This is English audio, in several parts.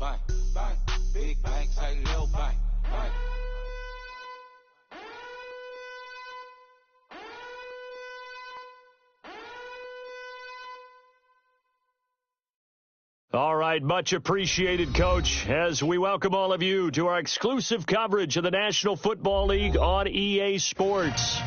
bang, bang. Big bang, say little bang, bang. All right, much appreciated, Coach, as we welcome all of you to our exclusive coverage of the National Football League on EA Sports.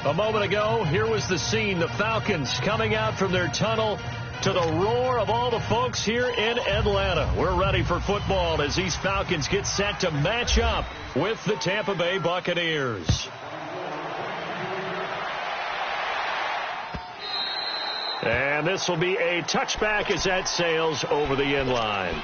A moment ago, here was the scene, the Falcons coming out from their tunnel to the roar of all the folks here in Atlanta. We're ready for football as these Falcons get set to match up with the Tampa Bay Buccaneers. And this will be a touchback as that sails over the end line.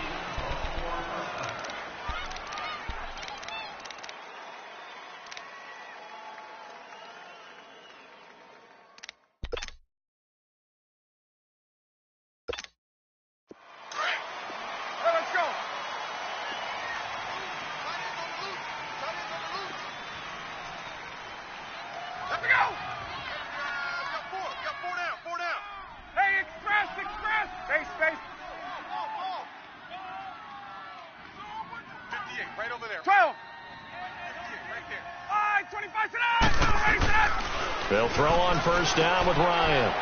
They'll throw on first down with Ryan.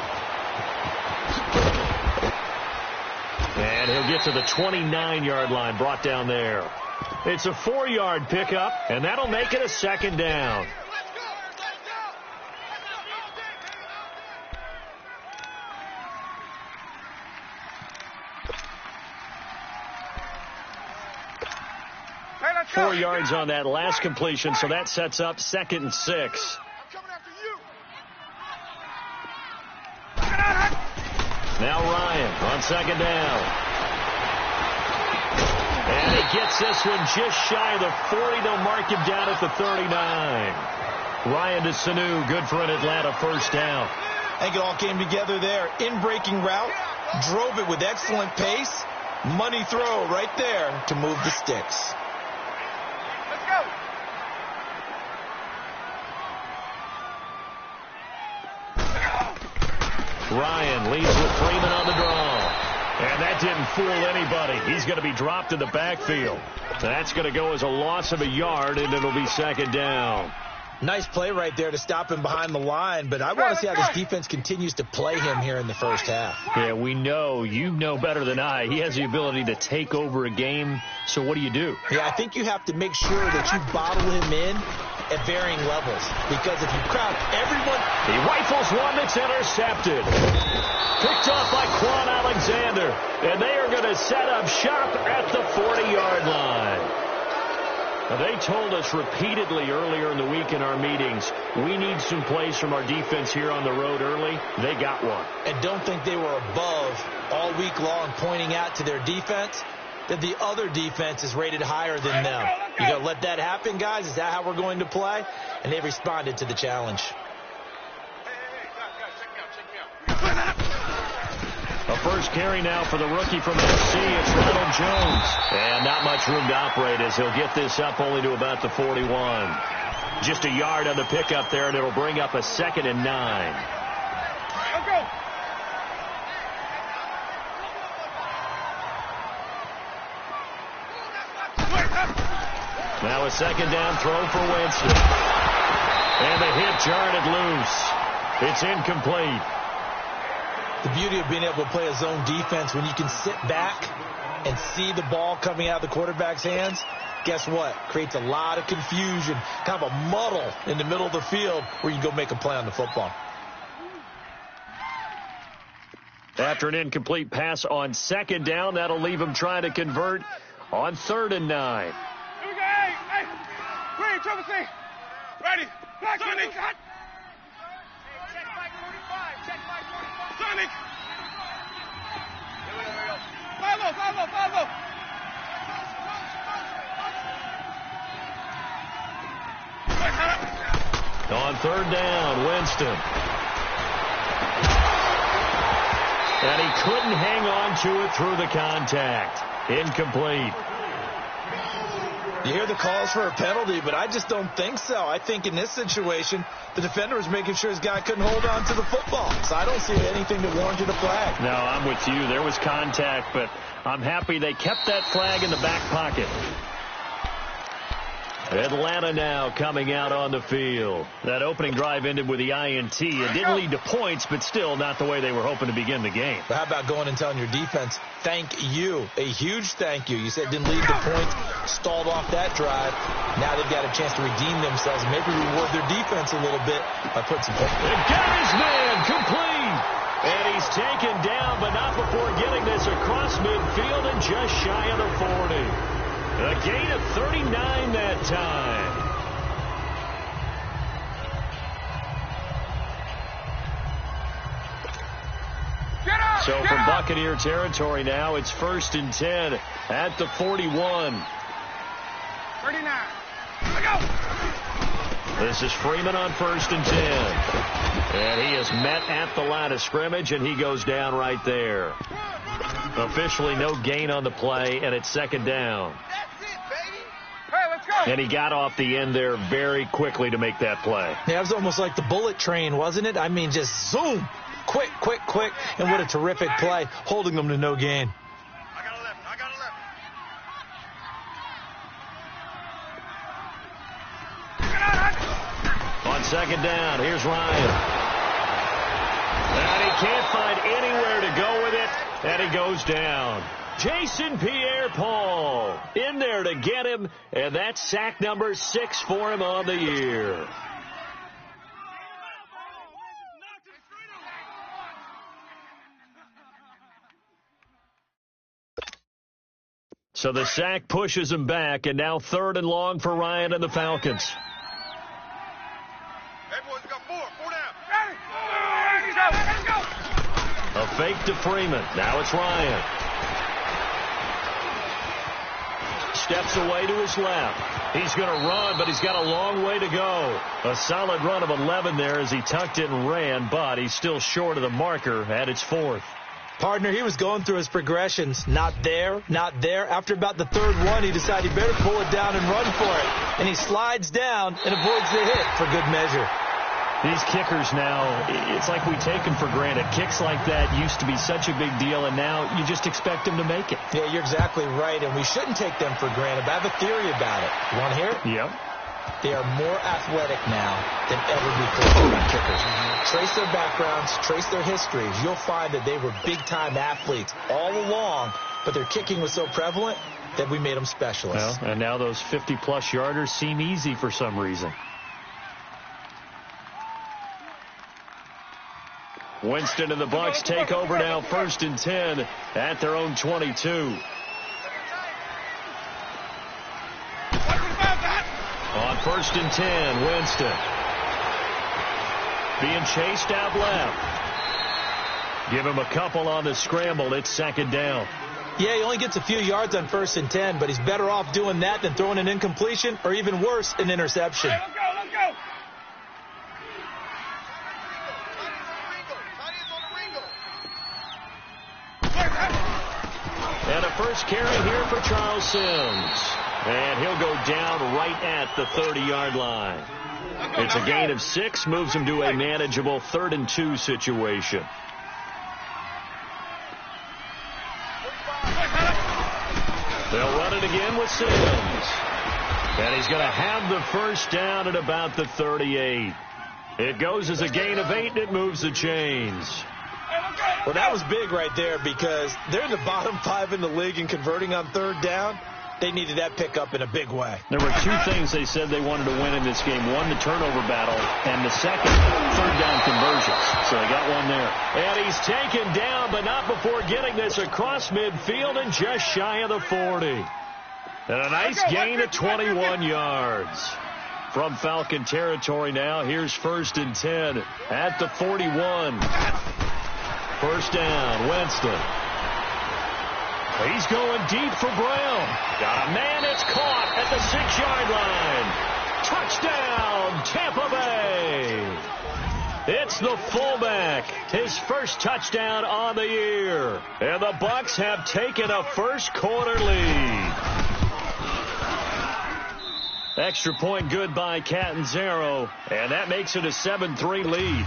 And he'll get to the 29-yard line, brought down there. It's a 4-yard pickup, and that'll make it a second down. Hey, 4 yards on that last completion, so that sets up 2nd and 6. Now Ryan on second down. And he gets this one just shy of the 40. They'll mark him down at the 39. Ryan to Sanu, good for an Atlanta first down. I think it all came together there. In-breaking route, drove it with excellent pace. Money throw right there to move the sticks. Let's go. Ryan leads with Freeman on the draw. And that didn't fool anybody. He's going to be dropped in the backfield. That's going to go as a loss of a yard, and it'll be second down. Nice play right there to stop him behind the line, but I want to see how this defense continues to play him here in the first half. Yeah, we know. You know better than I. He has the ability to take over a game, so what do you do? Yeah, I think you have to make sure that you bottle him in at varying levels, because if you crowd everyone... He rifles one that's intercepted. Picked off by Quan Alexander, and they are going to set up shop at the 40-yard line. Now, they told us repeatedly earlier in the week in our meetings, we need some plays from our defense here on the road early. They got one. And don't think they were above all week long pointing out to their defense that the other defense is rated higher than them. You got to let that happen, guys. Is that how we're going to play? And they responded to the challenge. A first carry now for the rookie from FC. It's Ronald Jones. And not much room to operate as he'll get this up only to about the 41. Just a yard on the pickup there, and it'll bring up a 2nd and 9. Let's go. Now a second down throw for Winston. And the hit jarred it loose. It's incomplete. The beauty of being able to play a zone defense when you can sit back and see the ball coming out of the quarterback's hands, guess what? Creates a lot of confusion, kind of a muddle in the middle of the field where you can go make a play on the football. After an incomplete pass on second down, that'll leave him trying to convert on 3rd and 9. Hey, Green, Triple C. Ready. Back, Sonic. Check Mike 45. Check Mike 45. Sonic. Follow. On 3rd down, Winston. And he couldn't hang on to it through the contact. Incomplete. You hear the calls for a penalty, but I just don't think so. I think in this situation, the defender was making sure his guy couldn't hold on to the football. So I don't see anything that warranted a flag. No, I'm with you. There was contact, but I'm happy they kept that flag in the back pocket. Atlanta now coming out on the field. That opening drive ended with the INT. It didn't lead to points, but still not the way they were hoping to begin the game. But how about going and telling your defense, thank you, a huge thank you. You said it didn't lead to points, stalled off that drive. Now they've got a chance to redeem themselves, maybe reward their defense a little bit by putting some points. They got his man complete. And he's taken down, but not before getting this across midfield and just shy of the 40. A gain of 39 that time. So from Buccaneer territory now, it's 1st and 10 at the 41. 39. Let go. This is Freeman on 1st and 10. And he is met at the line of scrimmage, and he goes down right there. Officially no gain on the play, and it's 2nd down. And he got off the end there very quickly to make that play. Yeah, it was almost like the bullet train, wasn't it? I mean, just zoom. Quick, quick, quick. And what a terrific play, holding them to no gain. I got 11. I got 11. On 2nd down, here's Ryan. And he can't find anywhere to go with it, and he goes down. Jason Pierre-Paul in there to get him, and that's sack number 6 for him on the year. So the sack pushes him back, and now 3rd and long for Ryan and the Falcons. Hey, boys, we got 4. 4 down. Let's go. A fake to Freeman. Now it's Ryan. Steps away to his left. He's going to run, but he's got a long way to go. A solid run of 11 there as he tucked it and ran, but he's still short of the marker at its 4th. Partner, he was going through his progressions. Not there, not there. After about the 3rd one, he decided he better pull it down and run for it. And he slides down and avoids the hit for good measure. These kickers now, it's like we take them for granted. Kicks like that used to be such a big deal, and now you just expect them to make it. Yeah, you're exactly right, and we shouldn't take them for granted. But I have a theory about it. You want to hear it? Yep. They are more athletic now than ever before, kickers. Trace their backgrounds, trace their histories. You'll find that they were big-time athletes all along, but their kicking was so prevalent that we made them specialists. Well, and now those 50-plus yarders seem easy for some reason. Winston and the Bucs take over now, 1st and 10 at their own 22. On 1st and 10, Winston being chased out left. Give him a couple on the scramble. It's 2nd down. Yeah, he only gets a few yards on 1st and 10, but he's better off doing that than throwing an incompletion or even worse, an interception. Let's go. Let's go. And a first carry here for Charles Sims. And he'll go down right at the 30-yard line. It's a gain of 6, moves him to a manageable 3rd and 2 situation. They'll run it again with Sims. And he's going to have the first down at about the 38. It goes as a gain of 8, and it moves the chains. Well, that was big right there because they're in the bottom 5 in the league in converting on 3rd down. They needed that pickup in a big way. There were 2 things they said they wanted to win in this game. One, the turnover battle, and the second, 3rd down conversions. So they got one there. And he's taken down, but not before getting this across midfield and just shy of the 40. And a nice gain of 21 yards. From Falcon territory now, here's 1st and 10 at the 41. 1st down, Winston. He's going deep for Brown. Got a man that's caught at the 6-yard line. Touchdown, Tampa Bay. It's the fullback. His first touchdown on the year. And the Bucs have taken a first quarter lead. Extra point good by Catanzaro, and that makes it a 7-3 lead.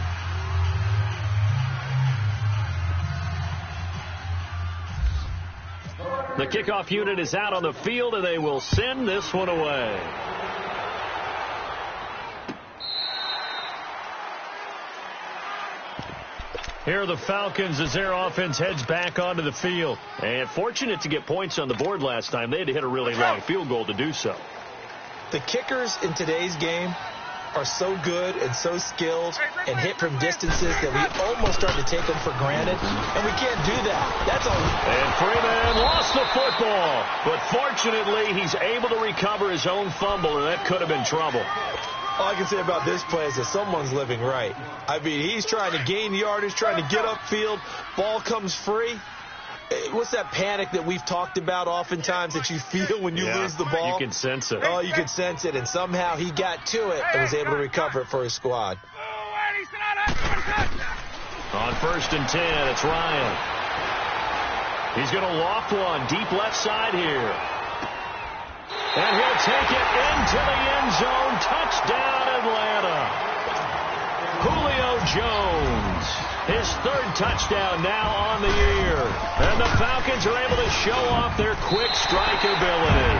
The kickoff unit is out on the field, and they will send this one away. Here are the Falcons as their offense heads back onto the field. And fortunate to get points on the board last time. They had to hit a really long field goal to do so. The kickers in today's game are so good and so skilled and hit from distances that we almost start to take them for granted, and we can't do that. That's all. And Freeman lost the football, but fortunately he's able to recover his own fumble, and that could have been trouble. All I can say about this play is that someone's living right. I mean, he's trying to gain yardage, trying to get upfield. Ball comes free. What's that panic that we've talked about oftentimes that you feel when you lose the ball? You can sense it. Oh, you can sense it, and somehow he got to it and was able to recover it for his squad. On 1st and 10, it's Ryan. He's going to loft one deep left side here. And he'll take it into the end zone. Touchdown, Atlanta. Julio Jones, his 3rd touchdown now on the year. And the Falcons are able to show off their quick strike ability.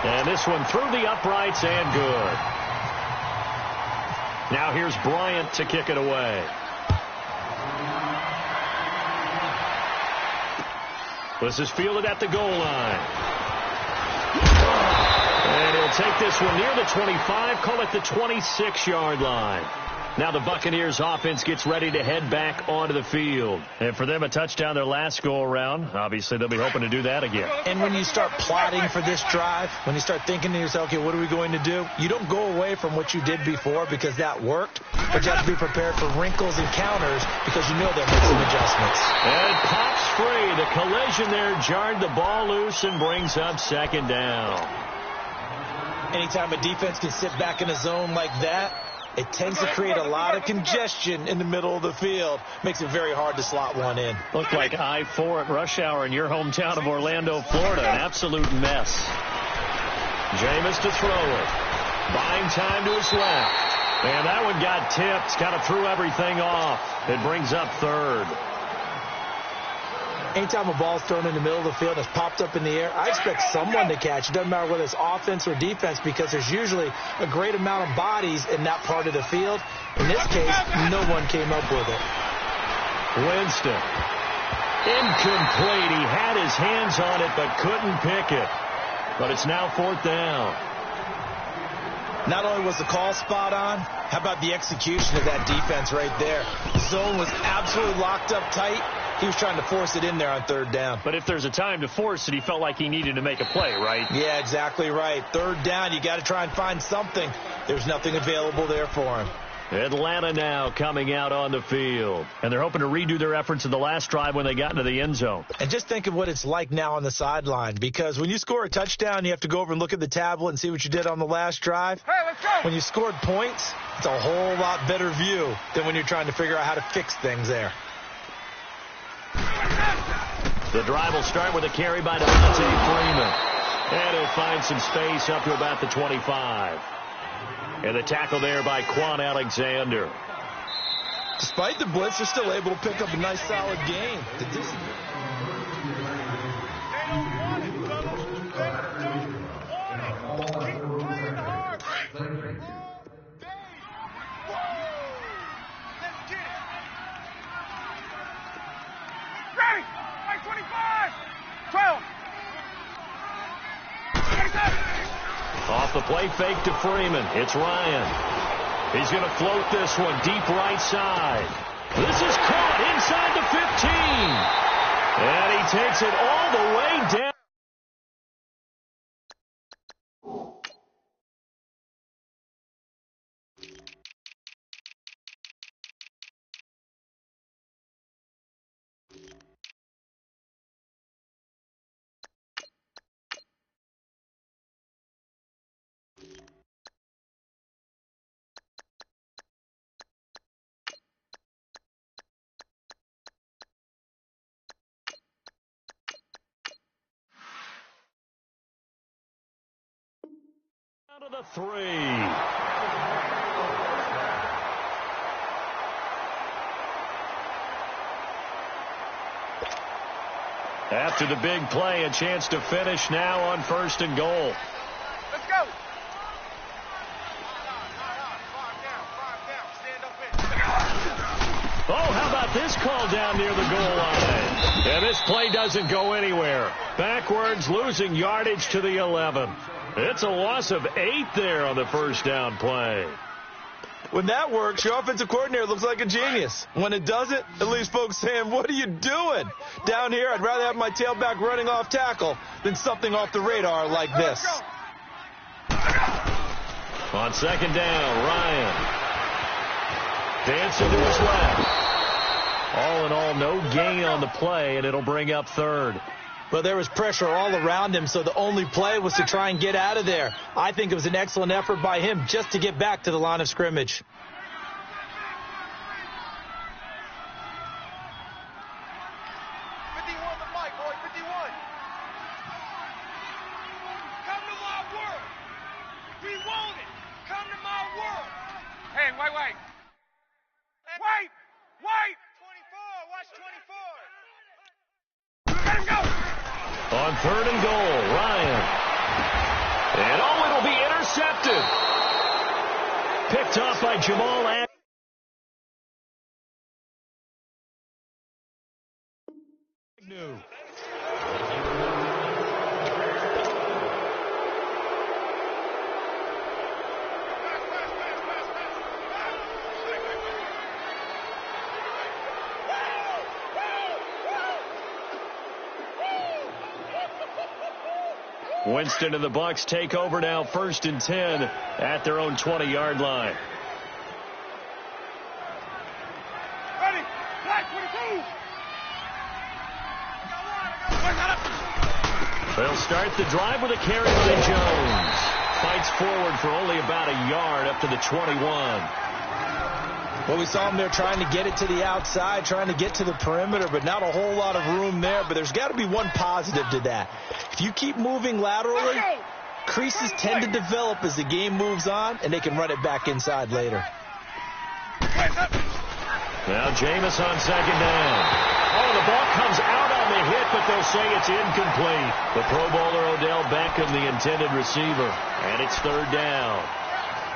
And this one through the uprights and good. Now here's Bryant to kick it away. This is fielded at the goal line. And he'll take this one near the 25, call it the 26-yard line. Now the Buccaneers offense gets ready to head back onto the field. And for them, a touchdown their last go-around. Obviously, they'll be hoping to do that again. And when you start plotting for this drive, when you start thinking to yourself, okay, what are we going to do? You don't go away from what you did before because that worked, but you have to be prepared for wrinkles and counters because you know they'll make some adjustments. And it pops free. The collision there jarred the ball loose and brings up 2nd down. Anytime a defense can sit back in a zone like that, it tends to create a lot of congestion in the middle of the field. Makes it very hard to slot one in. Looked like I-4 at rush hour in your hometown of Orlando, Florida. An absolute mess. Jameis to throw it. Buying time to his left. And that one got tipped. Kind of threw everything off. It brings up 3rd. Anytime a ball's thrown in the middle of the field, it's popped up in the air, I expect someone to catch. It doesn't matter whether it's offense or defense because there's usually a great amount of bodies in that part of the field. In this case, no one came up with it. Winston. Incomplete. He had his hands on it but couldn't pick it. But it's now 4th down. Not only was the call spot on, how about the execution of that defense right there? The zone was absolutely locked up tight. He was trying to force it in there on 3rd down. But if there's a time to force it, he felt like he needed to make a play, right? Yeah, exactly right. 3rd down, you got to try and find something. There's nothing available there for him. Atlanta now coming out on the field. And they're hoping to redo their efforts in the last drive when they got into the end zone. And just think of what it's like now on the sideline. Because when you score a touchdown, you have to go over and look at the tablet and see what you did on the last drive. Hey, let's go. When you scored points, it's a whole lot better view than when you're trying to figure out how to fix things there. The drive will start with a carry by Devontae Freeman. And he'll find some space up to about the 25. And the tackle there by Quan Alexander. Despite the blitz, they're still able to pick up a nice, solid gain. Ready. 25. 12. Off the play fake to Freeman. It's Ryan. He's going to float this one deep right side. This is caught inside the 15. And he takes it all the way down. the 3. After the big play, a chance to finish now on 1st and goal. Let's go. Oh, how about this call down near the goal line? And this play doesn't go anywhere. Backwards, losing yardage to the 11. It's a loss of 8 there on the first down play. When that works, your offensive coordinator looks like a genius. When it doesn't, it leaves folks saying, what are you doing? Down here, I'd rather have my tailback running off tackle than something off the radar like this. On 2nd down, Ryan. Dancing to his left. All in all, no gain on the play, and it'll bring up 3rd. Well, there was pressure all around him, so the only play was to try and get out of there. I think it was an excellent effort by him just to get back to the line of scrimmage. On 3rd and goal, Ryan. And it'll be intercepted. Picked off by Jamal Agnew. Winston and the Bucs take over now, 1st and 10 at their own 20-yard line. Ready. Black 22. They'll start the drive with a carry by Jones. Fights forward for only about a yard up to the 21. Well, we saw him there trying to get it to the outside, trying to get to the perimeter, but not a whole lot of room there. But there's got to be one positive to that. If you keep moving laterally, creases tend to develop as the game moves on, and they can run it back inside later. Now Jameis on 2nd down. Oh, the ball comes out on the hit, but they'll say it's incomplete. The Pro Bowler Odell Beckham, the intended receiver, and it's 3rd down.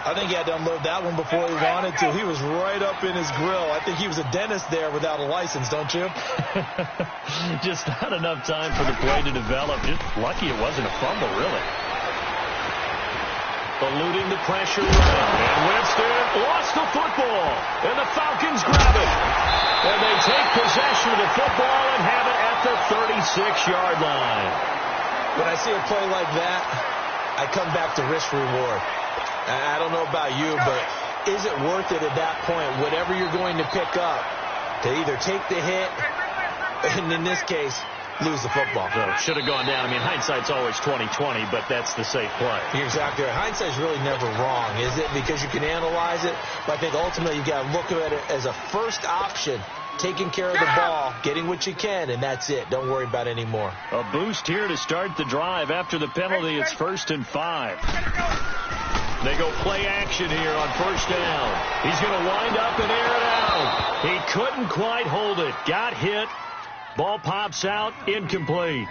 I think he had to unload that one before he wanted to. He was right up in his grill. I think he was a dentist there without a license, don't you? Just not enough time for the play to develop. Just lucky it wasn't a fumble, really. Eluding the pressure. And Winston lost the football. And the Falcons grab it. And they take possession of the football and have it at the 36-yard line. When I see a play like that, I come back to risk-reward. I don't know about you, but is it worth it at that point, whatever you're going to pick up, to either take the hit, and in this case, lose the football? So it should have gone down. I mean, hindsight's always 20/20, but that's the safe play. You're exactly right. Hindsight's really never wrong, is it? Because you can analyze it, but I think ultimately you got to look at it as a first option, taking care of the ball, getting what you can, and that's it. Don't worry about any more. A boost here to start the drive. After the penalty, it's 1st and 5. They go play action here on 1st down. He's going to wind up and air it out. He couldn't quite hold it. Got hit. Ball pops out. Incomplete.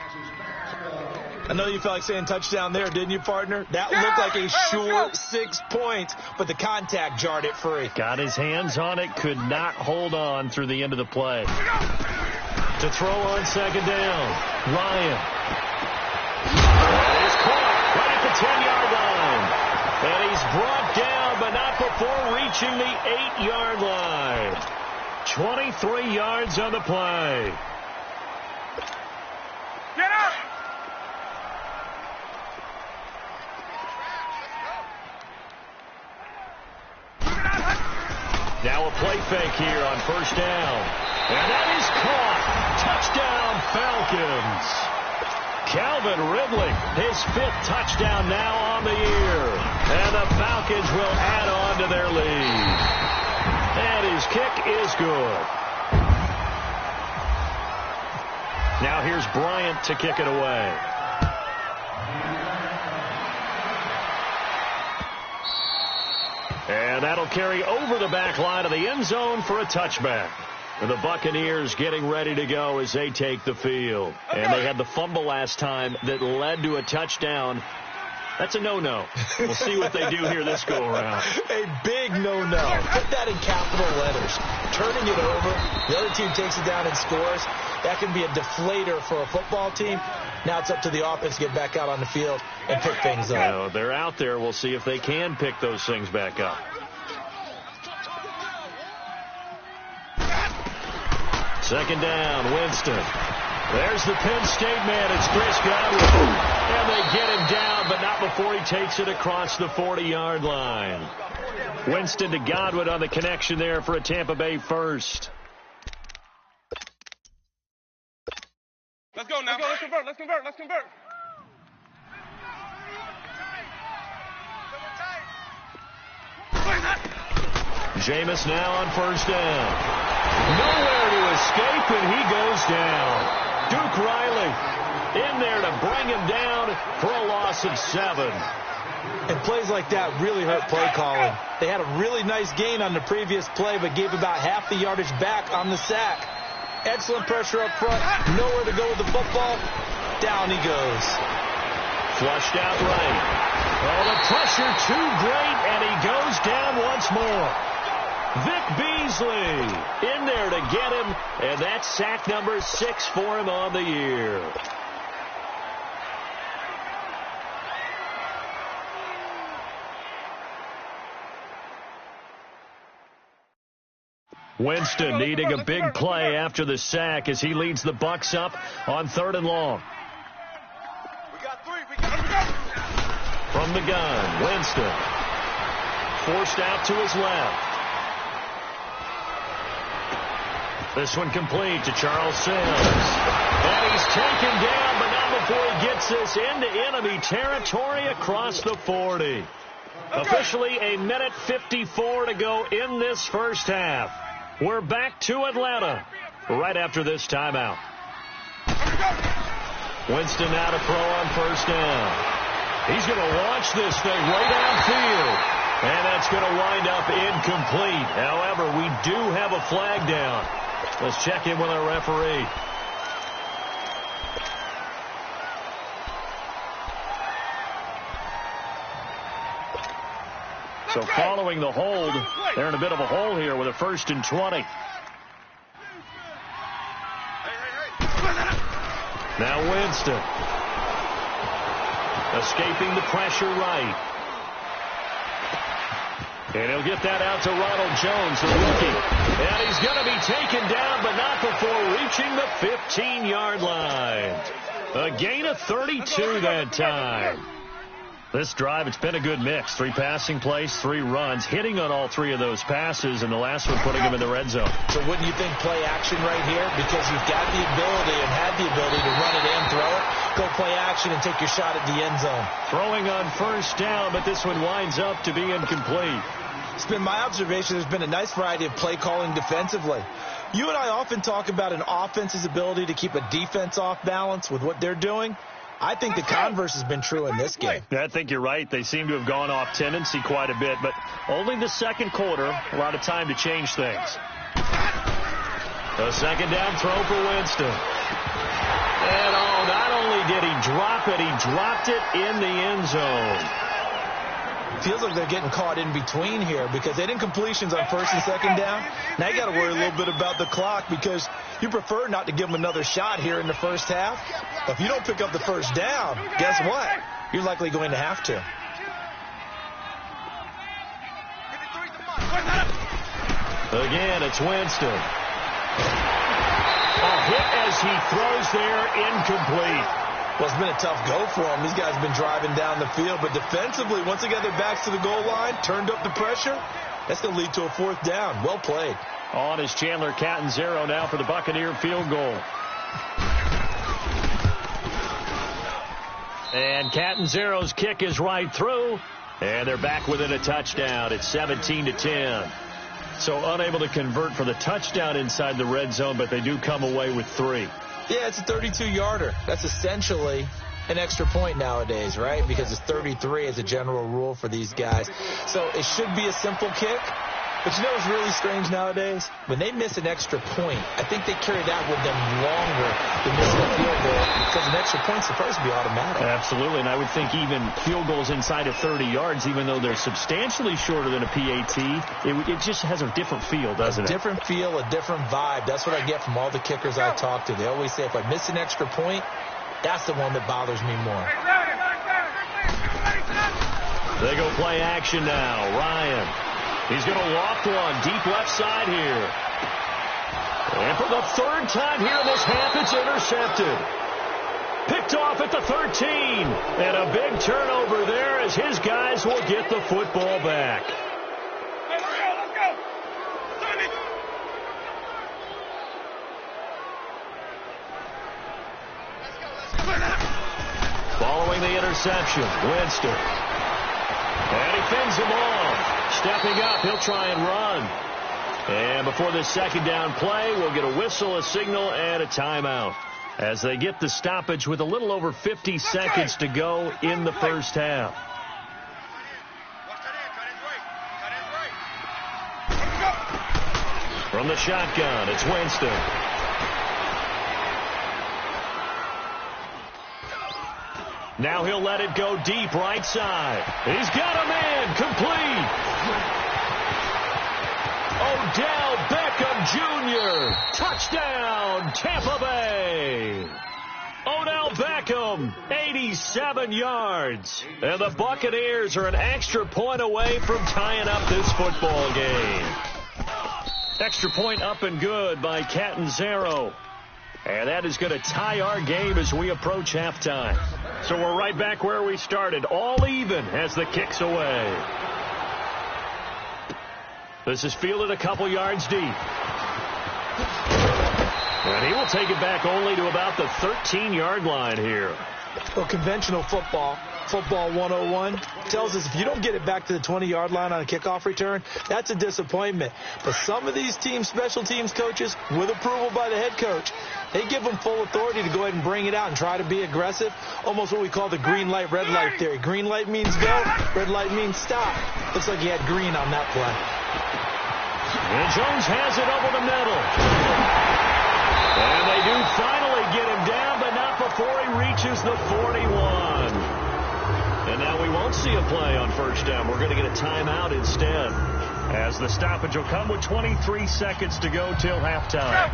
I know you felt like saying touchdown there, didn't you, partner? That looked like a sure 6 points, but the contact jarred it free. Got his hands on it. Could not hold on through the end of the play. To throw on 2nd down. Ryan. That is caught right at the 10-yard line. And he's brought down, but not before reaching the 8-yard line. 23 yards on the play. Get up! Now a play fake here on 1st down. And that is caught. Touchdown, Falcons. Calvin Ridley, his 5th touchdown now on the year. And the Falcons will add on to their lead. And his kick is good. Now here's Bryant to kick it away. And that'll carry over the back line of the end zone for a touchback. And the Buccaneers getting ready to go as they take the field. And they had the fumble last time that led to a touchdown. That's a no-no. We'll see what they do here this go-around. A big no-no. Put that in capital letters. Turning it over, the other team takes it down and scores. That can be a deflator for a football team. Now it's up to the offense to get back out on the field and pick things up. Well, they're out there. We'll see if they can pick those things back up. Second down, Winston. There's the Penn State man. It's Chris Godwin. And they get him down, but not before he takes it across the 40-yard line. Winston to Godwin on the connection there for a Tampa Bay first. Let's go now. Let's convert. Let's convert. Let's convert. Jameis now on first down. Nowhere to escape, and he goes down. Duke Riley in there to bring him down for a loss of 7. And plays like that really hurt play calling. They had a really nice gain on the previous play, but gave about half the yardage back on the sack. Excellent pressure up front. Nowhere to go with the football. Down he goes. Flushed out right. Oh, the pressure too great, and he goes down once more. Vic Beasley in there to get him, and that's sack number 6 for him on the year. Winston needing a big play after the sack as he leads the Bucs up on 3rd and long. We got 3. We got 3. From the gun, Winston forced out to his left. This one complete to Charles Sims. And he's taken down, but not before he gets this into enemy territory across the 40. Officially a minute 54 to go in this first half. We're back to Atlanta right after this timeout. Winston now to throw on first down. He's going to launch this thing right downfield. And that's going to wind up incomplete. However, we do have a flag down. Let's check in with our referee. So following the hold, they're in a bit of a hole here with a 1st and 20. Now Winston. Escaping the pressure right. And he'll get that out to Ronald Jones, the rookie. And he's going to be taken down, but not before reaching the 15-yard line. A gain of 32 that time. This drive, it's been a good mix. 3 passing plays, 3 runs, hitting on all 3 of those passes, and the last one putting him in the red zone. So wouldn't you think play action right here? Because you've got the ability and had the ability to run it in, throw it, go play action, and take your shot at the end zone. Throwing on first down, but this one winds up to be incomplete. It's been my observation there's been a nice variety of play calling defensively. You and I often talk about an offense's ability to keep a defense off balance with what they're doing. I think the converse has been true in this game. I think you're right. They seem to have gone off tendency quite a bit, but only the second quarter, a lot of time to change things. A second down throw for Winston. And not only did he drop it, he dropped it in the end zone. Feels like they're getting caught in between here because they didn't completions on 1st and 2nd down. Now you got to worry a little bit about the clock because you prefer not to give them another shot here in the first half. But if you don't pick up the first down, guess what? You're likely going to have to. Again, it's Winston. A hit as he throws there, incomplete. Well, it's been a tough go for them. These guys have been driving down the field. But defensively, once they got their backs to the goal line, turned up the pressure, that's going to lead to a 4th down. Well played. On is Chandler Catanzaro now for the Buccaneer field goal. And Catanzaro's kick is right through. And they're back within a touchdown. It's 17-10. So unable to convert for the touchdown inside the red zone, but they do come away with 3. Yeah, it's a 32-yarder. That's essentially an extra point nowadays, right? Because it's 33 as a general rule for these guys. So it should be a simple kick. But you know what's really strange nowadays? When they miss an extra point, I think they carry that with them longer than missing a field goal because an extra point's supposed to be automatic. Absolutely, and I would think even field goals inside of 30 yards, even though they're substantially shorter than a PAT, it just has a different feel, doesn't it? A different feel, a different vibe. That's what I get from all the kickers I talk to. They always say if I miss an extra point, that's the one that bothers me more. They go play action now. Ryan. He's going to loft one deep left side here. And for the third time here in this half, it's intercepted. Picked off at the 13. And a big turnover there as his guys will get the football back. Let's go. Following the interception, Winston. And he fends him off. Stepping up, he'll try and run. And before this second down play, we'll get a whistle, a signal, and a timeout as they get the stoppage with a little over 50 seconds to go in the first half. From the shotgun, it's Winston. Now he'll let it go deep right side. He's got a man complete. Odell Beckham Jr. Touchdown, Tampa Bay. Odell Beckham, 87 yards. And the Buccaneers are an extra point away from tying up this football game. Extra point up and good by Catanzaro. And that is going to tie our game as we approach halftime. So we're right back where we started, all even as the kick's away. This is fielded a couple yards deep. And he will take it back only to about the 13-yard line here. Well, conventional football 101, tells us if you don't get it back to the 20-yard line on a kickoff return, that's a disappointment. But some of these teams, special teams coaches, with approval by the head coach, they give them full authority to go ahead and bring it out and try to be aggressive, almost what we call the green light, red light theory. Green light means go, red light means stop. Looks like he had green on that play. And Jones has it over the middle. And they do finally get him down, but not before he reaches the 41. And now we won't see a play on first down. We're going to get a timeout instead, as the stoppage will come with 23 seconds to go till halftime.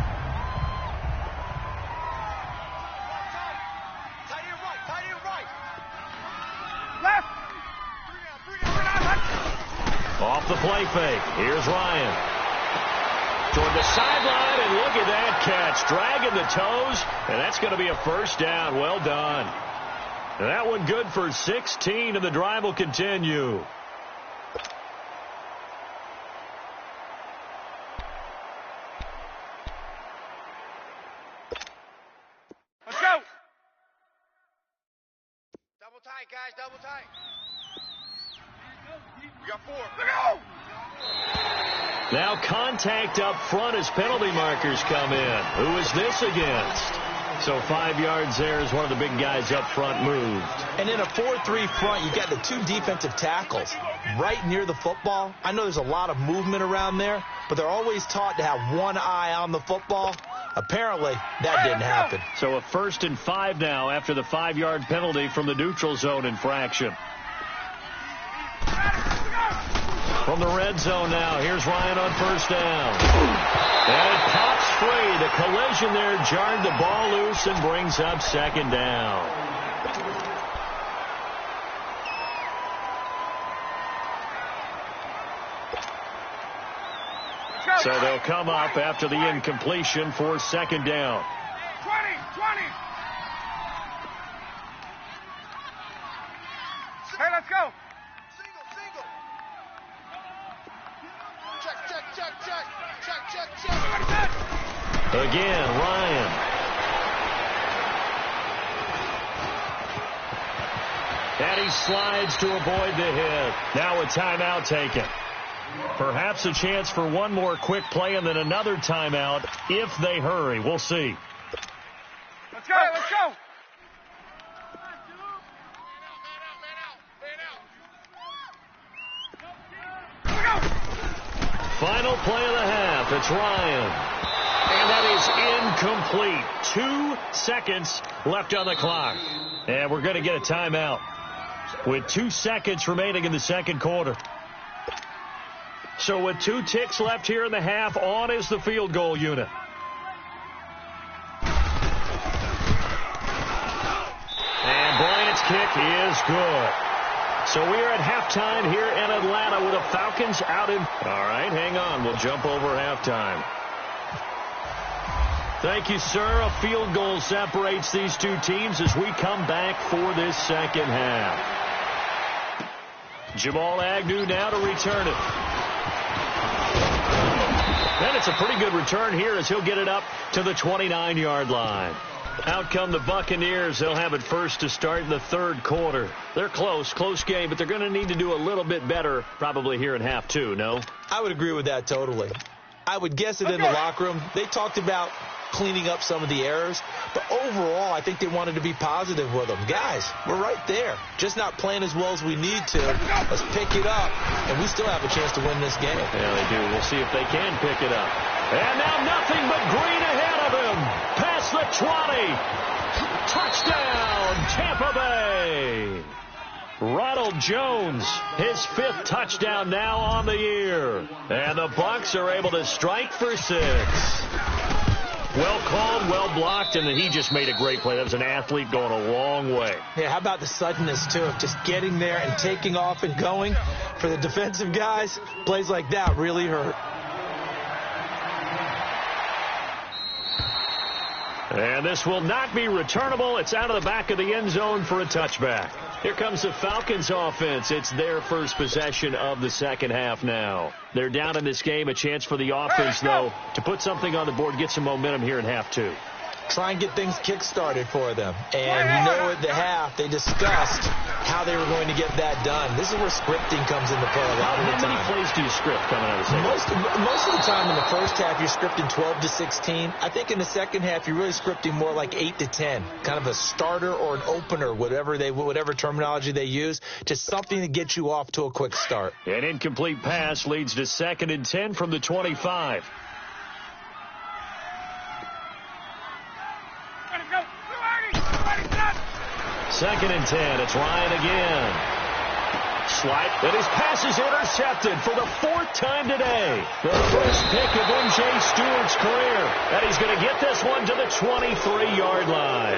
Off the play fake. Here's Ryan. Toward the sideline, and look at that catch. Dragging the toes, and that's going to be a first down. Well done. And that one good for 16, and the drive will continue. Let's go. Double tight, guys. Double tight. We got 4. Let's go. Now contact up front as penalty markers come in. Who is this against? So 5 yards there as one of the big guys up front moved. And in a 4-3 front, you got the 2 defensive tackles right near the football. I know there's a lot of movement around there, but they're always taught to have one eye on the football. Apparently, that didn't happen. So a 1st and 5 now after the 5-yard penalty from the neutral zone infraction. From the red zone now, here's Ryan on first down. And it pops free. The collision there jarred the ball loose and brings up second down. So they'll come up after the incompletion for second down. 20. Hey, let's go. Check. Again, Ryan. And he slides to avoid the hit. Now a timeout taken. Perhaps a chance for one more quick play and then another timeout if they hurry. We'll see. Let's go. Final play of the half. It's Ryan. And that is incomplete. 2 seconds left on the clock. And we're going to get a timeout with 2 seconds remaining in the second quarter. So with 2 ticks left here in the half, on is the field goal unit. And Bryant's kick is good. So we are at halftime here in Atlanta with the Falcons out in... All right, hang on. We'll jump over halftime. Thank you, sir. A field goal separates these two teams as we come back for this second half. Jamal Agnew now to return it. And it's a pretty good return here as he'll get it up to the 29-yard line. Out come the Buccaneers. They'll have it first to start in the third quarter. They're close game, but they're going to need to do a little bit better probably here in half two, no? I would agree with that totally. I would guess it in the locker room. They talked about cleaning up some of the errors, but overall I think they wanted to be positive with them. Guys, we're right there. Just not playing as well as we need to. Let's pick it up, and we still have a chance to win this game. Yeah, they do. We'll see if they can pick it up. And now nothing but green ahead of him. Past the 20. Touchdown, Tampa Bay. Ronald Jones, his 5th touchdown now on the year. And the Bucs are able to strike for 6. Well called, well blocked, and then he just made a great play. That was an athlete going a long way. Yeah, how about the suddenness, too, of just getting there and taking off and going? For the defensive guys, plays like that really hurt. And this will not be returnable. It's out of the back of the end zone for a touchback. Here comes the Falcons offense. It's their first possession of the second half now. They're down in this game. A chance for the offense, though, to put something on the board, get some momentum here in half two. Try and get things kick-started for them. And you know at the half, they discussed how they were going to get that done. This is where scripting comes into play a lot of the time. How many plays do you script coming out of the second half? Most of the time in the first half, you're scripting 12 to 16. I think in the second half, you're really scripting more like 8 to 10. Kind of a starter or an opener, whatever terminology they use. Just something to get you off to a quick start. An incomplete pass leads to 2nd and 10 from the 25. Second and 10. It's Ryan again. Slide. And his pass is intercepted for the 4th time today. The first pick of M.J. Stewart's career. And he's going to get this one to the 23-yard line.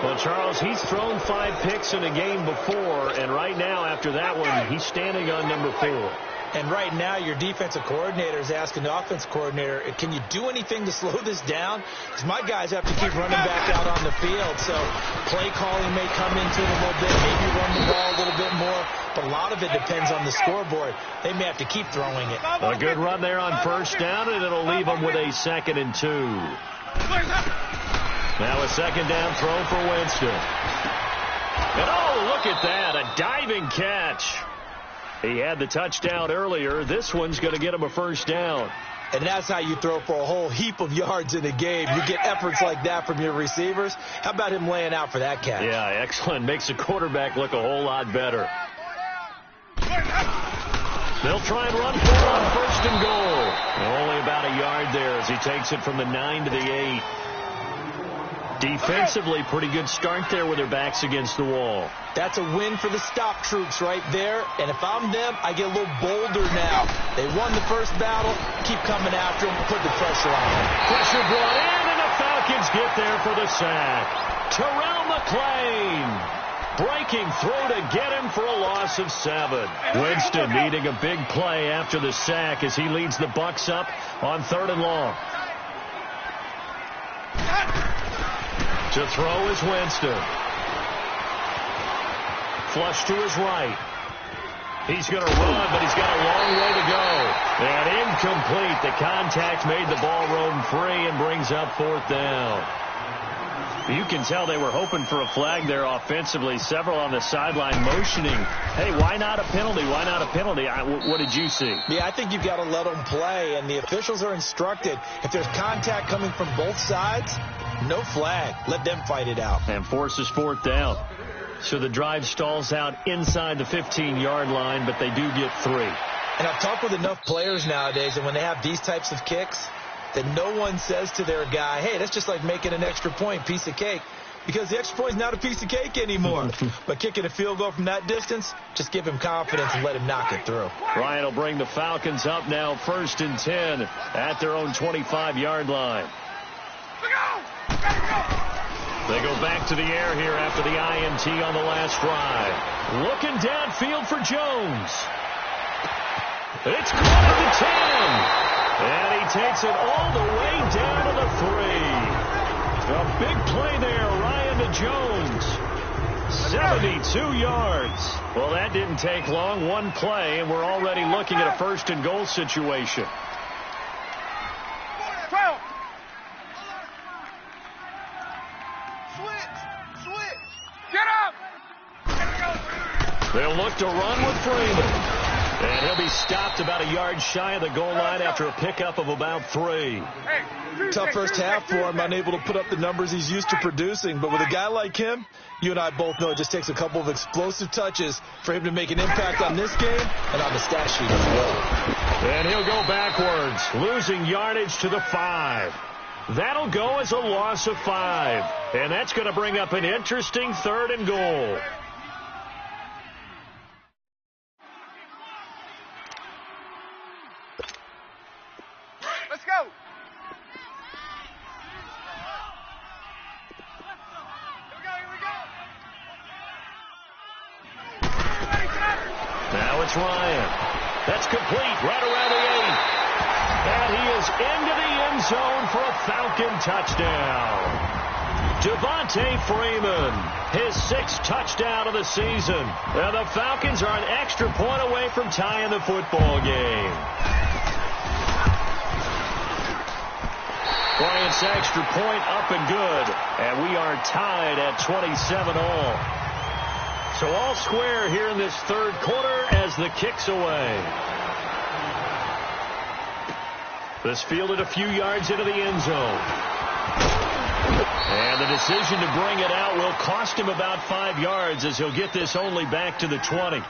Well, Charles, he's thrown 5 picks in a game before, and right now after that one, he's standing on number 4. And right now, your defensive coordinator is asking the offensive coordinator, can you do anything to slow this down? Because my guys have to keep running back out on the field. So play calling may come into it a little bit, maybe run the ball a little bit more. But a lot of it depends on the scoreboard. They may have to keep throwing it. A good run there on first down, and it'll leave them with a 2nd and 2. Now a 2nd down throw for Winston. And oh, look at that, a diving catch. He had the touchdown earlier. This one's going to get him a first down. And that's how you throw for a whole heap of yards in a game. You get efforts like that from your receivers. How about him laying out for that catch? Yeah, excellent. Makes the quarterback look a whole lot better. They'll try and run for it on 1st and goal. Only about a yard there as he takes it from the 9 to the 8. Defensively, pretty good start there with their backs against the wall. That's a win for the stop troops right there. And if I'm them, I get a little bolder now. They won the first battle. Keep coming after them. Put the pressure on them. Pressure brought in, and the Falcons get there for the sack. Terrell McClain breaking through to get him for a loss of 7. Winston needing a big play after the sack as he leads the Bucs up on 3rd and long. To throw is Winston. Flush to his right. He's going to run, but he's got a long way to go. And incomplete. The contact made the ball roam free and brings up 4th down. You can tell they were hoping for a flag there offensively. Several on the sideline motioning, hey, why not a penalty? Why not a penalty? What did you see? Yeah, I think you've got to let them play, and the officials are instructed. If there's contact coming from both sides, no flag. Let them fight it out. And forces 4th down. So the drive stalls out inside the 15-yard line, but they do get 3. And I've talked with enough players nowadays, and when they have these types of kicks, that no one says to their guy, hey, that's just like making an extra point, piece of cake. Because the extra point is not a piece of cake anymore. But kicking a field goal from that distance, just give him confidence and let him knock it through. Ryan will bring the Falcons up now 1st and 10 at their own 25-yard line. They go back to the air here after the INT on the last drive. Looking downfield for Jones. It's caught at the 10. And he takes it all the way down to the 3. A big play there, Ryan to Jones. 72 yards. Well, that didn't take long. One play, and we're already looking at a 1st and goal situation. 12. Switch. Get up. They'll look to run with Freeman. And he'll be stopped about a yard shy of the goal line after a pickup of about 3. Tough first half for him, unable to put up the numbers he's used to producing. But with a guy like him, you and I both know it just takes a couple of explosive touches for him to make an impact on this game and on the stat sheet as well. And he'll go backwards, losing yardage to the 5. That'll go as a loss of 5. And that's going to bring up an interesting 3rd and goal. Let's go. Here we go. Now it's Ryan. That's complete right around the 8. And he is into the end zone for a Falcon touchdown. Devontae Freeman, his 6th touchdown of the season. And the Falcons are an extra point away from tying the football game. Bryant's extra point up and good. And we are tied at 27 all. So all square here in this 3rd quarter as the kick's away. This fielded a few yards into the end zone. And the decision to bring it out will cost him about 5 yards as he'll get this only back to the 20.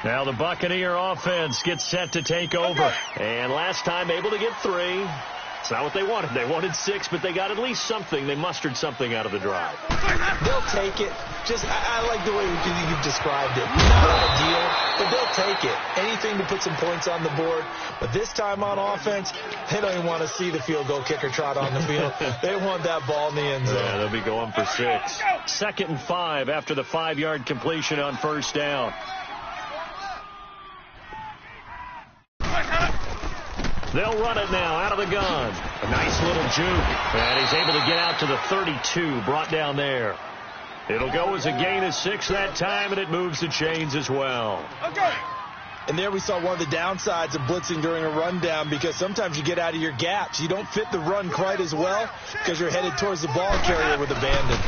Now the Buccaneer offense gets set to take over. And last time able to get 3. It's not what they wanted. They wanted 6, but they got at least something. They mustered something out of the drive. They'll take it. I like the way you've described it. Not ideal, but they'll take it. Anything to put some points on the board. But this time on offense, they don't even want to see the field goal kicker trot on the field. They want that ball in the end zone. Yeah, they'll be going for 6. 2nd and 5 after the 5-yard completion on 1st down. They'll run it now out of the gun. A nice little juke. And he's able to get out to the 32, brought down there. It'll go as a gain of 6 that time, and it moves the chains as well. Okay. And there we saw one of the downsides of blitzing during a rundown, because sometimes you get out of your gaps. You don't fit the run quite as well because you're headed towards the ball carrier with abandon.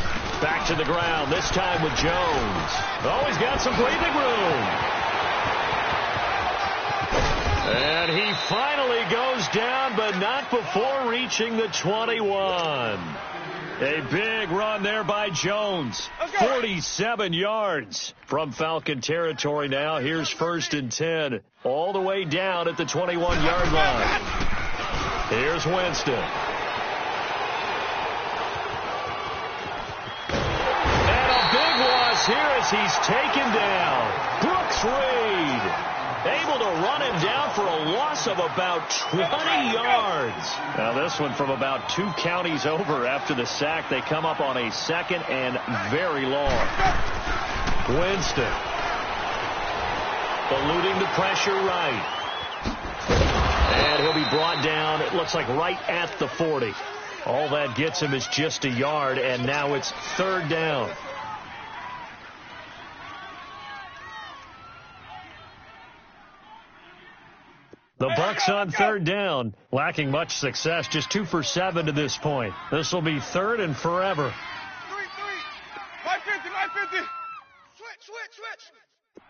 Back to the ground, this time with Jones. Oh, he's got some breathing room. And he finally goes down, but not before reaching the 21. A big run there by Jones. 47 yards from Falcon territory now. Here's 1st and 10. All the way down at the 21-yard line. Here's Winston. And a big loss here as he's taken down. Brooks Reed. Able to run him down for a loss of about 20 yards. Now this one from about 2 counties over after the sack. They come up on a 2nd and very long. Winston. Eluding the pressure right. And he'll be brought down, it looks like right at the 40. All that gets him is just a yard, and now it's 3rd down. The Bucs on 3rd down, lacking much success, just 2 for 7 to this point. This will be 3rd and forever. 3-3. 550. Switch.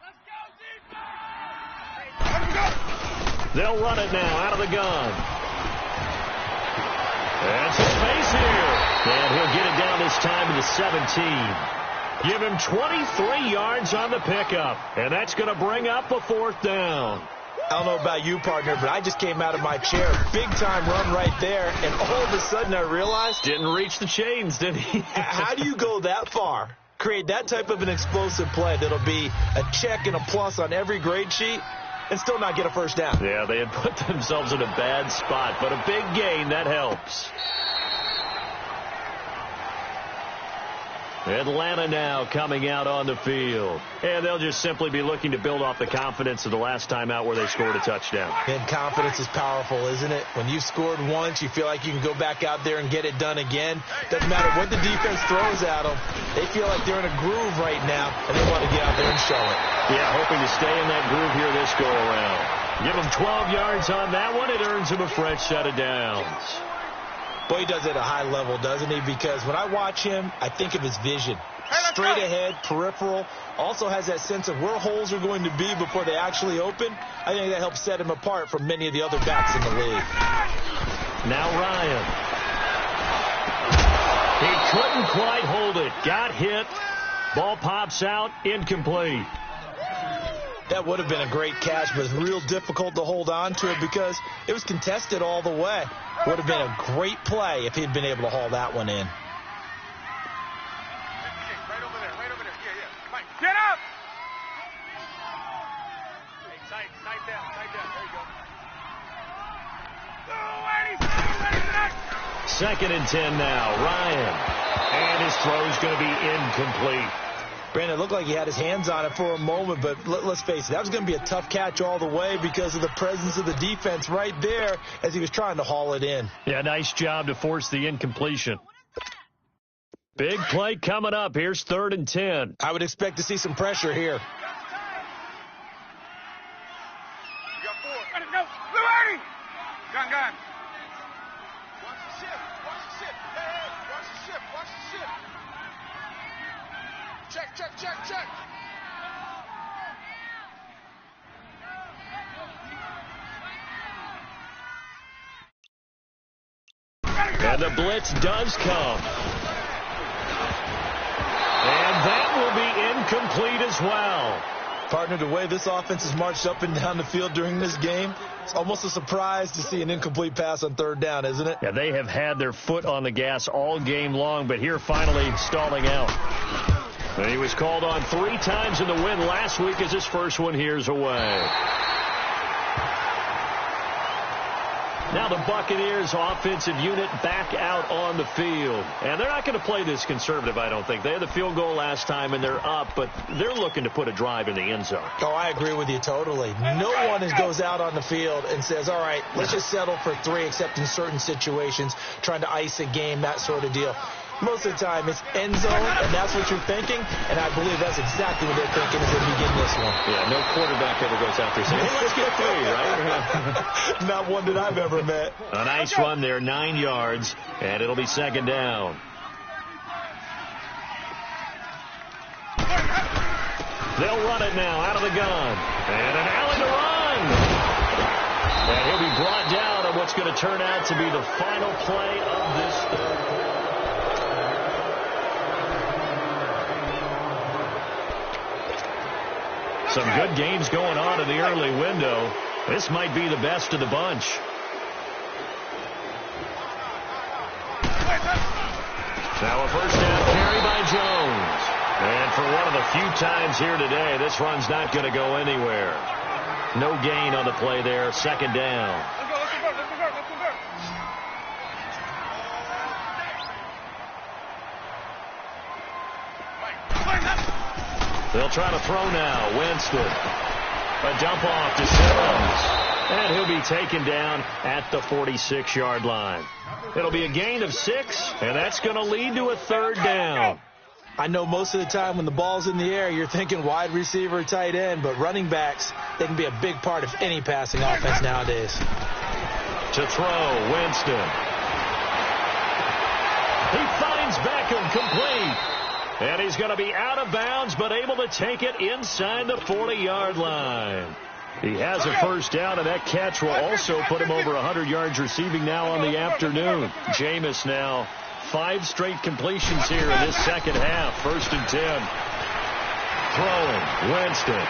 Let's go, defense. They'll run it now out of the gun. And some space here. And he'll get it down this time to the 17. Give him 23 yards on the pickup. And that's going to bring up a 4th down. I don't know about you, partner, but I just came out of my chair. Big-time run right there, and all of a sudden I realized... Didn't reach the chains, did he? How do you go that far? Create that type of an explosive play that'll be a check and a plus on every grade sheet and still not get a first down. Yeah, they had put themselves in a bad spot, but a big gain, that helps. Atlanta now coming out on the field. And they'll just simply be looking to build off the confidence of the last time out where they scored a touchdown. And confidence is powerful, isn't it? When you've scored once, you feel like you can go back out there and get it done again. Doesn't matter what the defense throws at them. They feel like they're in a groove right now, and they want to get out there and show it. Yeah, hoping to stay in that groove here this go-around. Give them 12 yards on that one. It earns them a fresh set of downs. Boy, he does it at a high level, doesn't he? Because when I watch him, I think of his vision. Straight ahead, peripheral. Also has that sense of where holes are going to be before they actually open. I think that helps set him apart from many of the other backs in the league. Now Ryan. He couldn't quite hold it. Got hit. Ball pops out. Incomplete. That would have been a great catch, but it's real difficult to hold on to it because it was contested all the way. Would have been a great play if he'd been able to haul that one in. Right over there. Yeah. Mike, get up! Hey, tight down. There you go. Second and 10 now. Ryan. And his throw's going to be incomplete. Brandon, it looked like he had his hands on it for a moment, but let's face it, that was going to be a tough catch all the way because of the presence of the defense right there as he was trying to haul it in. Yeah, nice job to force the incompletion. Big play coming up. Here's 3rd and 10. I would expect to see some pressure here. You got 4. Let it go. Blue 80. Gun. Watch the ship. Hey, watch the ship. Check. And the blitz does come. And that will be incomplete as well. Partner, the way this offense has marched up and down the field during this game, it's almost a surprise to see an incomplete pass on 3rd down, isn't it? Yeah, they have had their foot on the gas all game long, but here finally stalling out. And he was called on 3 times in the win last week as his first one here's away. Now the Buccaneers offensive unit back out on the field. And they're not going to play this conservative, I don't think. They had the field goal last time, and they're up, but they're looking to put a drive in the end zone. Oh, I agree with you totally. No one goes out on the field and says, all right, let's just settle for 3, except in certain situations, trying to ice a game, that sort of deal. Most of the time, it's end zone, and that's what you're thinking, and I believe that's exactly what they're thinking as they begin this one. Yeah, no quarterback ever goes out there saying, hey, let's get 3, right? Not one that I've ever met. A nice run there, 9 yards, and it'll be 2nd down. They'll run it now out of the gun. And an alley to run. And he'll be brought down on what's going to turn out to be the final play of this third quarter. Some good games going on in the early window. This might be the best of the bunch. Now a first down carry by Jones. And for one of the few times here today, this run's not going to go anywhere. No gain on the play there. 2nd down. Let's go. They'll try to throw now. Winston. A dump off to Simmons. And he'll be taken down at the 46-yard line. It'll be a gain of 6, and that's going to lead to a 3rd down. I know most of the time when the ball's in the air, you're thinking wide receiver, tight end, but running backs, they can be a big part of any passing offense nowadays. To throw, Winston. He finds Beckham complete. And he's going to be out of bounds, but able to take it inside the 40-yard line. He has a first down, and that catch will also put him over 100 yards receiving now on the afternoon. Jameis now 5 straight completions here in this second half. 1st and 10. Throwing. Winston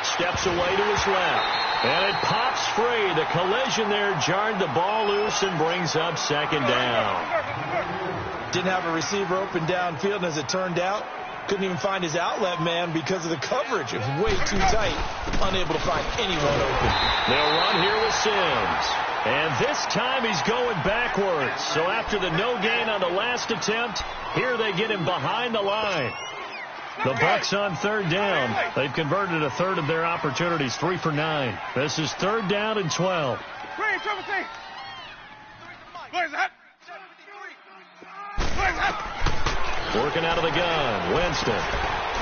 steps away to his left. And it pops free. The collision there jarred the ball loose and brings up second down. Didn't have a receiver open downfield, and as it turned out, couldn't even find his outlet man because of the coverage. It was way too tight. Unable to find anyone open. They'll run here with Sims. And this time he's going backwards. So after the no gain on the last attempt, here they get him behind the line. The Bucs on third down. They've converted a third of their opportunities, 3 for 9. This is third down and 12. Working out of the gun, Winston.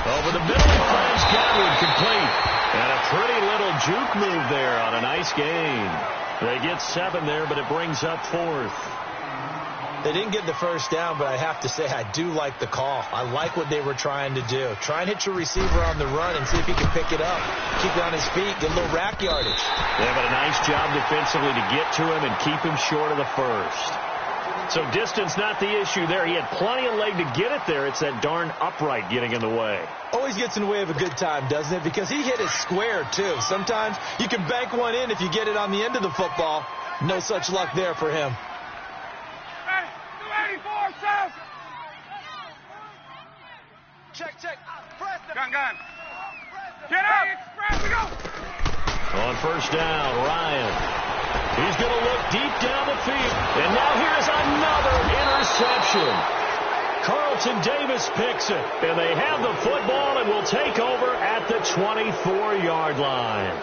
Over the middle, he finds Godwin complete. And a pretty little juke move there on a nice gain. They get 7 there, but it brings up 4th. They didn't get the first down, but I have to say I do like the call. I like what they were trying to do. Try and hit your receiver on the run and see if he can pick it up. Keep it on his feet, get a little rack yardage. Yeah, but a nice job defensively to get to him and keep him short of the first. So distance not the issue there. He had plenty of leg to get it there. It's that darn upright getting in the way. Always gets in the way of a good time, doesn't it? Because he hit it square, too. Sometimes you can bank one in if you get it on the end of the football. No such luck there for him. Check. Gun. Get out. Express. We go. On first down, Ryan. He's going to look deep down the field. And now here's another interception. Carlton Davis picks it. And they have the football and will take over at the 24-yard line.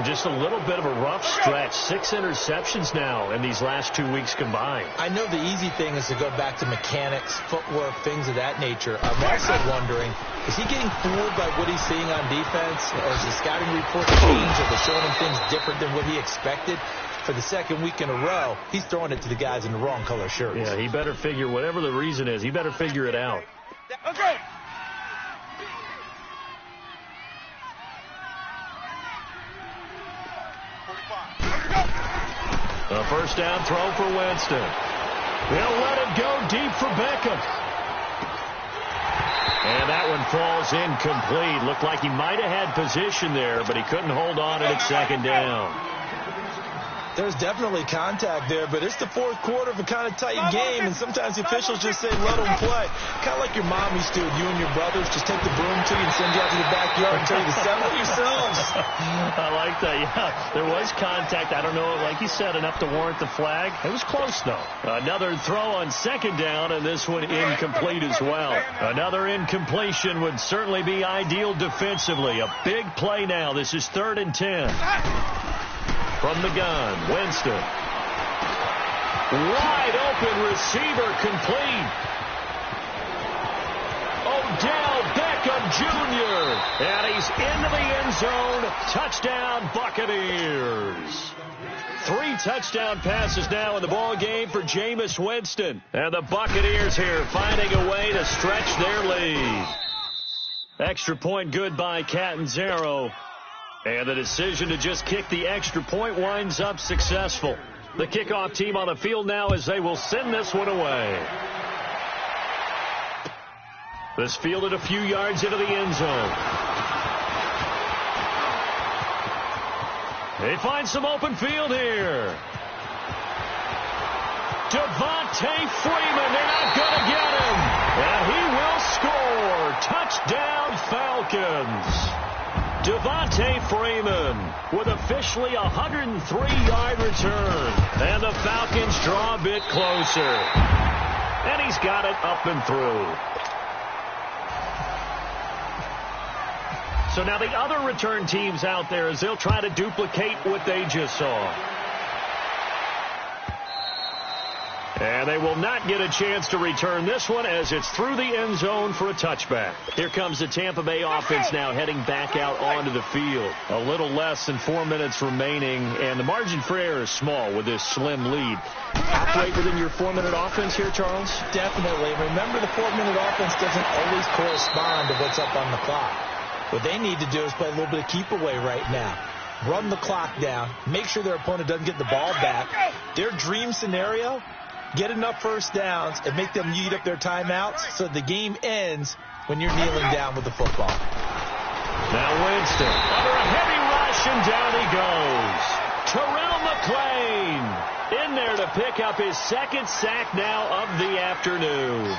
Just a little bit of a rough stretch. 6 interceptions now in these last 2 weeks combined. I know the easy thing is to go back to mechanics, footwork, things of that nature. I'm also wondering, is he getting fooled by what he's seeing on defense? Or is the scouting report changed? Or they're showing him things different than what he expected? For the second week in a row, he's throwing it to the guys in the wrong color shirts. Yeah, he better figure, whatever the reason is, he better figure it out. Let's go. A first down throw for Winston. They'll let it go deep for Beckham. And that one falls incomplete. Looked like he might have had position there, but he couldn't hold on to it second down. There's definitely contact there, but it's the fourth quarter of a kind of tight game, and sometimes the officials just say, let them play. Kind of like your mom used to, you and your brothers, just take the broom to you and send you out to the backyard and tell you to settle yourselves. I like that, yeah. There was contact. I don't know, like you said, enough to warrant the flag. It was close, though. Another throw on second down, and this one incomplete as well. Another incompletion would certainly be ideal defensively. A big play now. This is 3rd and 10. From the gun, Winston. Wide open receiver complete. Odell Beckham Jr. And he's into the end zone. Touchdown, Buccaneers. 3 touchdown passes now in the ball game for Jameis Winston. And the Buccaneers here finding a way to stretch their lead. Extra point good by Catanzaro. And the decision to just kick the extra point winds up successful. The kickoff team on the field now as they will send this one away. This fielded a few yards into the end zone. They find some open field here. Devontae Freeman, they're not going to get him. And he will score. Touchdown, Falcons. Devontae Freeman with officially a 103-yard return. And the Falcons draw a bit closer. And he's got it up and through. So now the other return teams out there as they'll try to duplicate what they just saw. And they will not get a chance to return this one as it's through the end zone for a touchback. Here comes the Tampa Bay offense now heading back out onto the field. A little less than 4 minutes remaining, and the margin for error is small with this slim lead. Operate within your 4-minute offense here, Charles? Definitely. Remember, the 4-minute offense doesn't always correspond to what's up on the clock. What they need to do is play a little bit of keep away right now. Run the clock down. Make sure their opponent doesn't get the ball back. Their dream scenario, get enough first downs and make them eat up their timeouts so the game ends when you're kneeling down with the football. Now Winston under a heavy rush, reception. Down he goes. Terrell McClain in there to pick up his second sack now of the afternoon.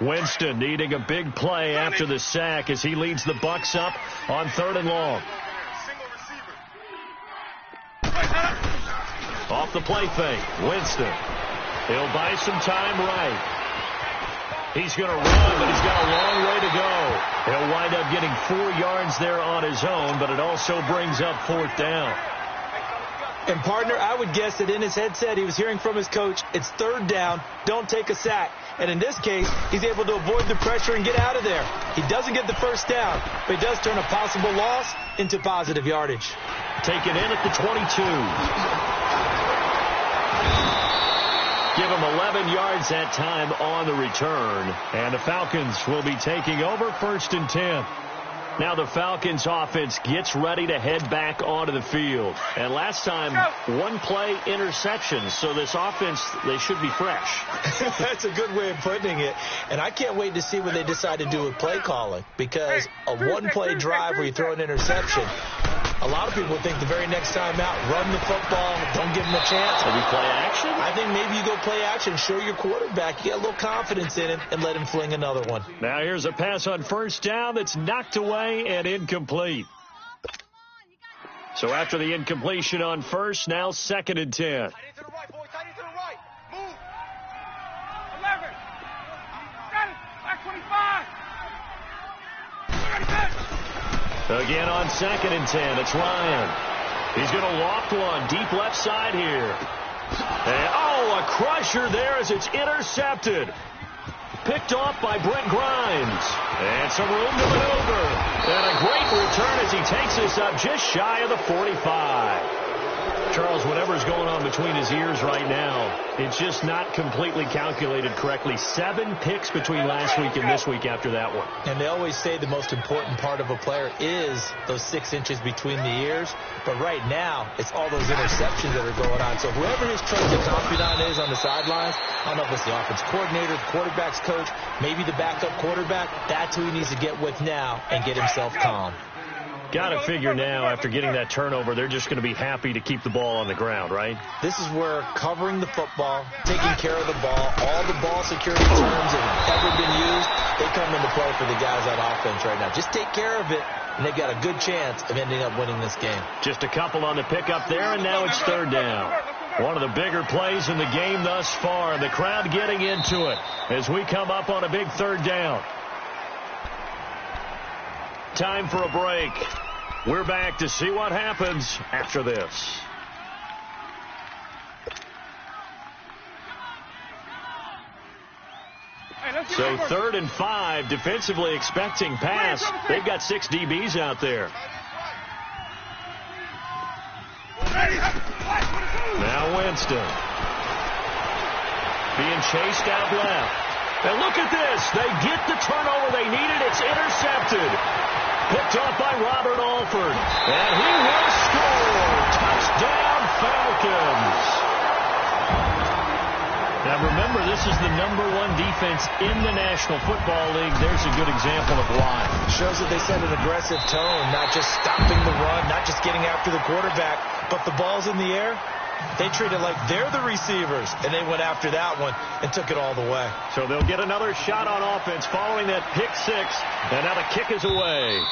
Winston needing a big play after the sack as he leads the Bucs up on 3rd and long. Off the play fake, Winston. He'll buy some time right. He's going to run, but he's got a long way to go. He'll wind up getting 4 yards there on his own, but it also brings up 4th down. And, partner, I would guess that in his headset he was hearing from his coach, it's 3rd down, don't take a sack. And in this case, he's able to avoid the pressure and get out of there. He doesn't get the 1st down, but he does turn a possible loss into positive yardage. Taken in at the 22. Give him 11 yards that time on the return. And the Falcons will be taking over 1st and 10. Now the Falcons offense gets ready to head back onto the field. And last time, 1 play interception. So this offense, they should be fresh. That's a good way of putting it. And I can't wait to see what they decide to do with play calling. Because a 1-play drive where you throw an interception, a lot of people think the very next time out, run the football, don't give him a chance. Maybe play action? I think maybe you go play action, show your quarterback, you get a little confidence in him, and let him fling another one. Now here's a pass on 1st down that's knocked away and incomplete. So after the incompletion on 1st, now 2nd and 10. Tight end to the right, boy. Tight end to the right. Move. 11. Got it. Back 25. Again on 2nd and 10, it's Ryan. He's going to loft one deep left side here. And, a crusher there as it's intercepted. Picked off by Brent Grimes. And some room to maneuver. And a great return as he takes this up just shy of the 45. Charles, whatever's going on between his ears right now, it's just not completely calculated correctly. 7 picks between last week and this week after that one. And they always say the most important part of a player is those 6 inches between the ears. But right now, it's all those interceptions that are going on. So whoever his trusted confidant is on the sidelines, I don't know if it's the offense coordinator, the quarterback's coach, maybe the backup quarterback, that's who he needs to get with now and get himself calm. Got to figure now, after getting that turnover, they're just going to be happy to keep the ball on the ground, right? This is where covering the football, taking care of the ball, all the ball security terms that have ever been used, they come into play for the guys on offense right now. Just take care of it, and they've got a good chance of ending up winning this game. Just a couple on the pickup there, and now it's 3rd down. One of the bigger plays in the game thus far. The crowd getting into it as we come up on a big 3rd down. Time for a break. We're back to see what happens after this. So 3rd and 5, defensively expecting pass. They've got 6 DBs out there. Now Winston. Being chased out left. And look at this. They get the turnover they needed. It's intercepted. Picked off by Robert Alford. And he will score. Touchdown, Falcons. Now remember, this is the #1 defense in the National Football League. There's a good example of why. Shows that they set an aggressive tone, not just stopping the run, not just getting after the quarterback, but the ball's in the air. They treat it like they're the receivers, and they went after that one and took it all the way. So they'll get another shot on offense following that pick 6, and now the kick is away.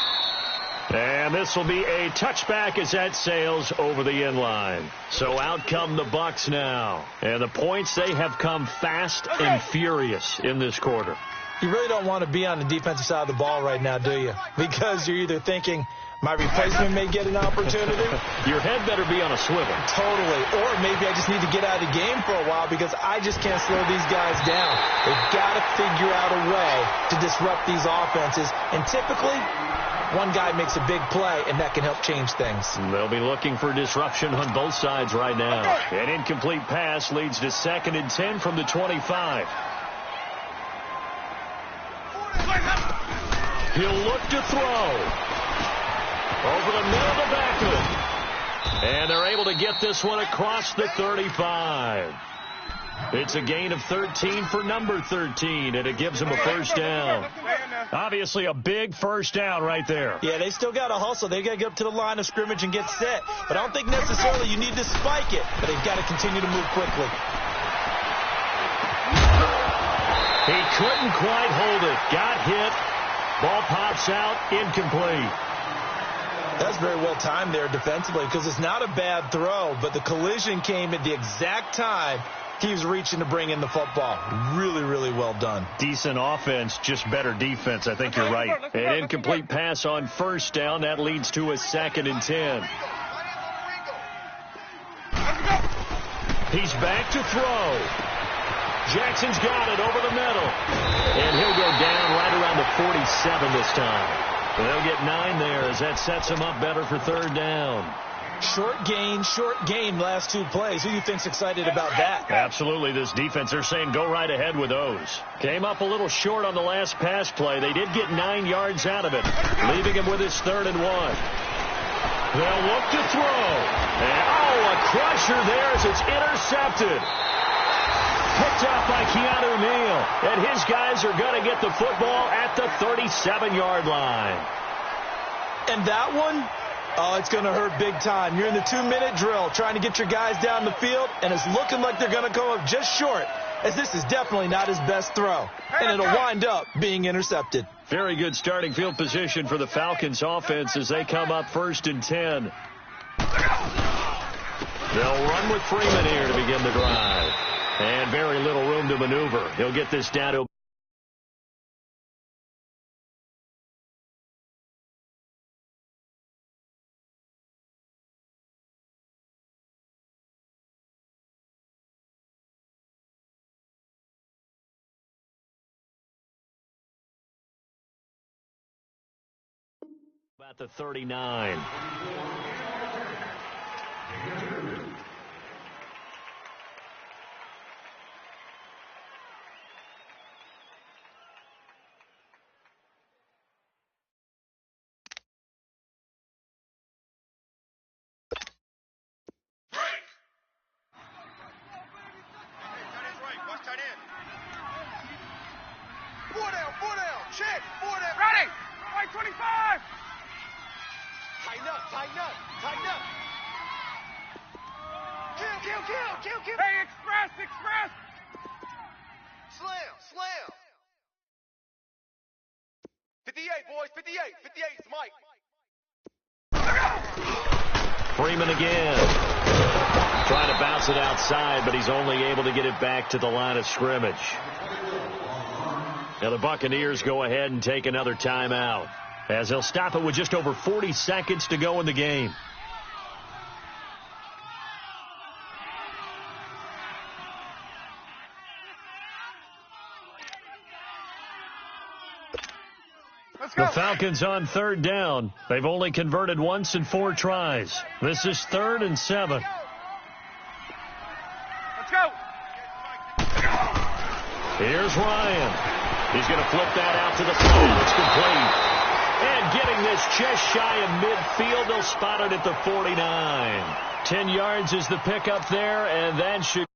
And this will be a touchback as that sails over the end line. So out come the Bucs now. And the points, they have come fast and furious in this quarter. You really don't want to be on the defensive side of the ball right now, do you? Because you're either thinking, my replacement may get an opportunity. Your head better be on a swivel. Totally. Or maybe I just need to get out of the game for a while because I just can't slow these guys down. They've got to figure out a way to disrupt these offenses. And typically, one guy makes a big play, and that can help change things. They'll be looking for disruption on both sides right now. An incomplete pass leads to 2nd and 10 from the 25. He'll look to throw. Over the middle of the backfield. And they're able to get this one across the 35. It's a gain of 13 for number 13, and it gives them a first down. Obviously a big first down right there. Yeah, they still got to hustle. They've got to get up to the line of scrimmage and get set. But I don't think necessarily you need to spike it, but they've got to continue to move quickly. He couldn't quite hold it. Got hit. Ball pops out. Incomplete. That's very well timed there defensively because it's not a bad throw, but the collision came at the exact time he was reaching to bring in the football. Really, really well done. Decent offense, just better defense. I think you're right. An incomplete pass on first down. That leads to a 2nd and 10. He's back to throw. Jackson's got it over the middle. And he'll go down right around the 47 this time. They'll get 9 there as that sets him up better for 3rd down. Short gain last 2 plays. Who do you think's excited about that? Absolutely. This defense, they're saying go right ahead with those. Came up a little short on the last pass play. They did get 9 yards out of it, leaving him with his 3rd and 1. They'll look to throw. And, a crusher there as it's intercepted. Picked off by Keanu Neal. And his guys are going to get the football at the 37-yard line. And that one, it's going to hurt big time. You're in the 2-minute drill trying to get your guys down the field, and it's looking like they're going to come up just short, as this is definitely not his best throw. And it'll wind up being intercepted. Very good starting field position for the Falcons offense as they come up 1st and 10. They'll run with Freeman here to begin the drive. And very little room to maneuver. He'll get this down to about the 39. Check. 4 down. Ready. Right 25. Tighten up. Kill. Hey, express. Slam. 58, boys. 58 is Mike. Freeman again. Trying to bounce it outside, but he's only able to get it back to the line of scrimmage. Now the Buccaneers go ahead and take another timeout as they'll stop it with just over 40 seconds to go in the game. The Falcons on 3rd down. They've only converted once in 4 tries. This is 3rd and 7. Let's go. Here's Ryan. He's going to flip that out to the field. It's complete. And getting this just shy of midfield, they'll spot it at the 49. 10 yards is the pickup there, and that should